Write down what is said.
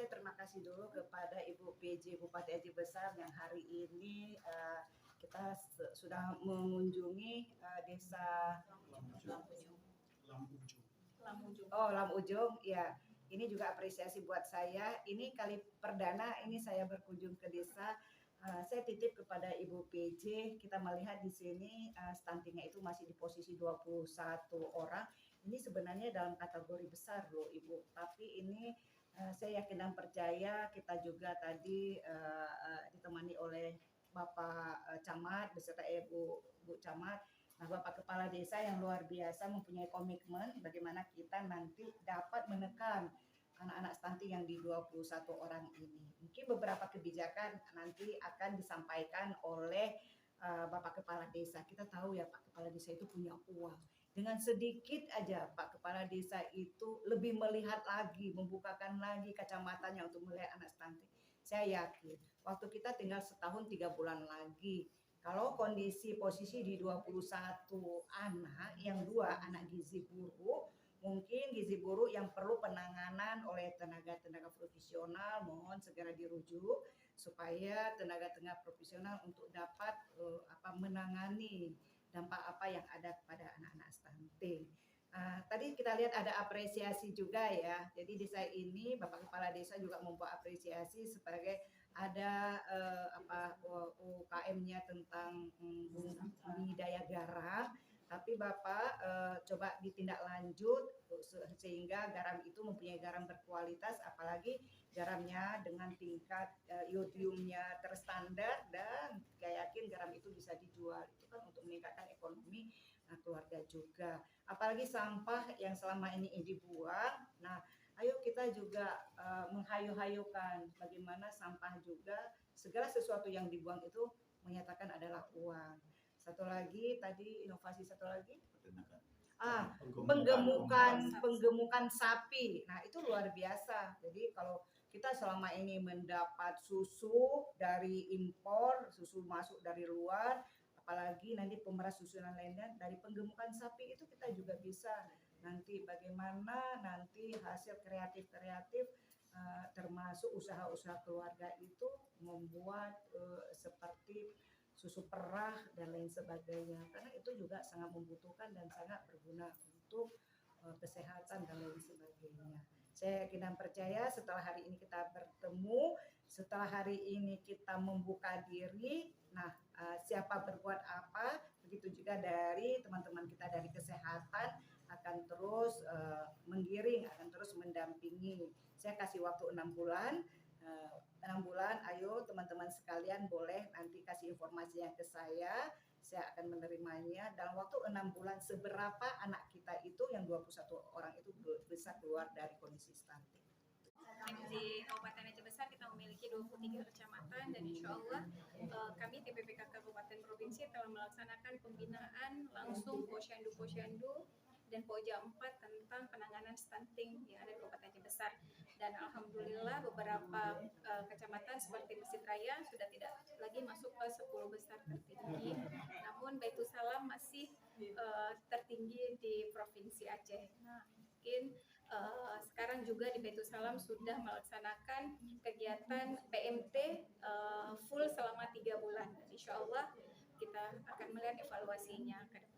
saya terima kasih dulu kepada Ibu PJ Bupati Aceh Besar yang hari ini kita sudah mengunjungi desa Lam Ujung. Ya, ini juga apresiasi buat saya. Ini kali perdana ini saya berkunjung ke desa. Saya titip kepada Ibu PJ, kita melihat di sini stuntingnya itu masih di posisi 21 orang. Ini sebenarnya dalam kategori besar loh Ibu, tapi ini saya yakin dan percaya kita juga tadi ditemani oleh Bapak Camat beserta Bu Camat. Nah, Bapak Kepala Desa yang luar biasa mempunyai komitmen bagaimana kita nanti dapat menekan anak-anak stunting yang di 21 orang ini. Mungkin beberapa kebijakan nanti akan disampaikan oleh Bapak Kepala Desa. Kita tahu ya Pak Kepala Desa itu punya uang. Dengan sedikit aja Pak Kepala Desa itu lebih melihat lagi, membukakan lagi kacamatanya untuk melihat anak stunting. Saya yakin waktu kita tinggal setahun 3 bulan lagi. Kalau kondisi posisi di 21 anak, yang 2 anak gizi buruk, mungkin gizi buruk yang perlu penanganan oleh tenaga-tenaga profesional, mohon segera dirujuk supaya tenaga-tenaga profesional untuk dapat menangani dampak apa yang ada kepada anak-anak stunting. Tadi kita lihat ada apresiasi juga ya. Jadi desa ini Bapak Kepala Desa juga membuat apresiasi sebagai ada UKM-nya tentang budidaya garam, tapi Bapak coba ditindaklanjut sehingga garam itu mempunyai garam berkualitas, apalagi garamnya dengan tingkat iodiumnya terstandar, dan saya yakin garam itu bisa dijual, itu kan untuk meningkatkan ekonomi keluarga juga. Apalagi sampah yang selama ini dibuang. Nah, ayo kita juga menghayu-hayukan bagaimana sampah juga, segala sesuatu yang dibuang itu menyatakan adalah uang. Satu lagi tadi, inovasi satu lagi, penggemukan sapi. Nah, itu luar biasa. Jadi kalau kita selama ini mendapat susu dari impor, susu masuk dari luar, apalagi nanti pemeras susu dan lainnya, dari penggemukan sapi itu kita juga bisa nanti bagaimana nanti hasil kreatif termasuk usaha-usaha keluarga itu membuat seperti susu perah dan lain sebagainya, karena itu juga sangat membutuhkan dan sangat berguna untuk kesehatan dan lain sebagainya. Saya yakin dan percaya setelah hari ini kita bertemu, setelah hari ini kita membuka diri, nah siapa berbuat apa, begitu juga dari teman-teman kita dari kesehatan akan terus menggiring, akan terus mendampingi. Saya kasih waktu 6 bulan. 6 bulan, ayo teman-teman sekalian boleh nanti kasih informasinya ke saya akan menerimanya. Dalam waktu 6 bulan, seberapa anak kita itu yang 21 orang itu bisa keluar dari kondisi stunting. Di Kabupaten Aceh Besar kita memiliki 23 kecamatan, dan insya Allah kami TPPK Kabupaten Provinsi telah melaksanakan pembinaan langsung posyandu dan Poja 4 tentang penanganan stunting yang ada di Kabupaten Aceh Besar. Dan alhamdulillah beberapa kecamatan seperti Mesir Raya sudah tidak lagi masuk ke 10 besar tertinggi. Namun Baitul Salam masih tertinggi di Provinsi Aceh. Nah, mungkin sekarang juga di Baitul Salam sudah melaksanakan kegiatan PMT full selama 3 bulan. Insya Allah kita akan melihat evaluasinya ke depan.